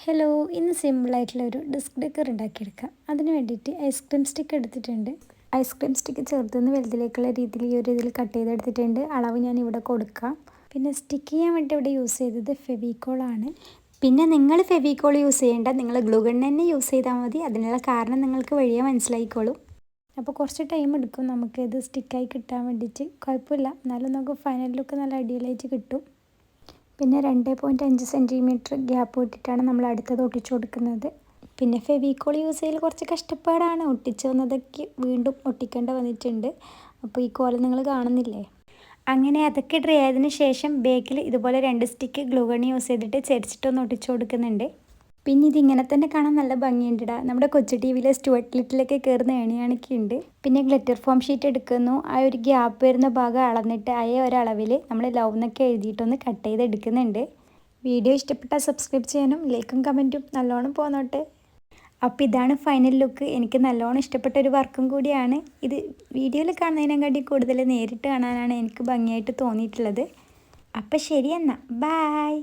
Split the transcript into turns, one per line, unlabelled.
Hello, ഇന്ന് സിമ്പിളായിട്ടുള്ളൊരു disk decker ഉണ്ടാക്കിയെടുക്കാം. അതിന് വേണ്ടിയിട്ട് ഐസ്ക്രീം സ്റ്റിക്ക് എടുത്തിട്ടുണ്ട്. ഐസ്ക്രീം സ്റ്റിക്ക് ചെറുതുനിന്ന് വലുതിലേക്കുള്ള രീതിയിൽ ഈ ഒരു ഇതിൽ കട്ട് ചെയ്തെടുത്തിട്ടുണ്ട്. അളവ് ഞാൻ ഇവിടെ കൊടുക്കാം. പിന്നെ സ്റ്റിക്ക് ചെയ്യാൻ വേണ്ടി ഇവിടെ യൂസ് ചെയ്തത് ഫെവിക്കോളാണ്. പിന്നെ നിങ്ങൾ ഫെവിക്കോൾ യൂസ് ചെയ്യേണ്ട, നിങ്ങൾ ഗ്ലൂ ഗൺ തന്നെ യൂസ് ചെയ്താൽ മതി. അതിനുള്ള കാരണം നിങ്ങൾക്ക് വഴിയെ മനസ്സിലായിക്കോളും. അപ്പോൾ കുറച്ച് ടൈം എടുക്കും നമുക്ക് ഇത് സ്റ്റിക്കായി കിട്ടാൻ വേണ്ടിയിട്ട്. കുഴപ്പമില്ല, എന്നാലും നമുക്ക് ഫൈനൽ ലുക്ക് നല്ല അടിപൊളിയായിട്ട് കിട്ടും. പിന്നെ 2.5 സെൻറ്റിമീറ്റർ ഗ്യാപ്പ് വിട്ടിട്ടാണ് നമ്മൾ അടുത്തത് ഒട്ടിച്ചു കൊടുക്കുന്നത്. പിന്നെ ഫെവിക്കോൾ യൂസ് ചെയ്യൽ കുറച്ച് കഷ്ടപ്പാടാണ്. ഒട്ടിച്ച് വന്നതൊക്കെ വീണ്ടും ഒട്ടിക്കേണ്ടി വന്നിട്ടുണ്ട്. അപ്പോൾ ഈ കോലം നിങ്ങൾ കാണുന്നില്ലേ. അങ്ങനെ അതൊക്കെ ഡ്രൈ ആയതിന് ശേഷം ബേക്കിൽ ഇതുപോലെ 2 സ്റ്റിക്ക് ഗ്ലൂ ഗൺ യൂസ് ചെയ്തിട്ട് ചെരിച്ചിട്ടൊന്ന് ഒട്ടിച്ചു കൊടുക്കുന്നുണ്ട്. പിന്നെ ഇതിങ്ങനെ തന്നെ കാണാൻ നല്ല ഭംഗിയുണ്ടിടാ. നമ്മുടെ കൊച്ചു ടി വിയിലെ സ്റ്റുവർട്ട് ലിറ്റിലൊക്കെ കയറുന്ന ഏണിയാണൊക്കെ ഉണ്ട്. പിന്നെ ഗ്ലിറ്റർ ഫോം ഷീറ്റ് എടുക്കുന്നു. ആ ഒരു ഗ്യാപ്പ് വരുന്ന ഭാഗം അളന്നിട്ട് ആ ഒരളവിൽ നമ്മൾ ലവ് എന്നൊക്കെ എഴുതിയിട്ടൊന്ന് കട്ട് ചെയ്ത് എടുക്കുന്നുണ്ട്. വീഡിയോ ഇഷ്ടപ്പെട്ടാൽ സബ്സ്ക്രൈബ് ചെയ്യാനും ലൈക്കും കമൻറ്റും നല്ലോണം പോന്നോട്ടെ. അപ്പോൾ ഇതാണ് ഫൈനൽ ലുക്ക്. എനിക്ക് നല്ലോണം ഇഷ്ടപ്പെട്ട ഒരു വർക്കും കൂടിയാണ് ഇത്. വീഡിയോയിൽ കാണുന്നതിനെക്കാട്ടി കൂടുതൽ നേരിട്ട് കാണാനാണ് എനിക്ക് ഭംഗിയായിട്ട് തോന്നിയിട്ടുള്ളത്. അപ്പോൾ ശരി എന്നാൽ, ബായ്.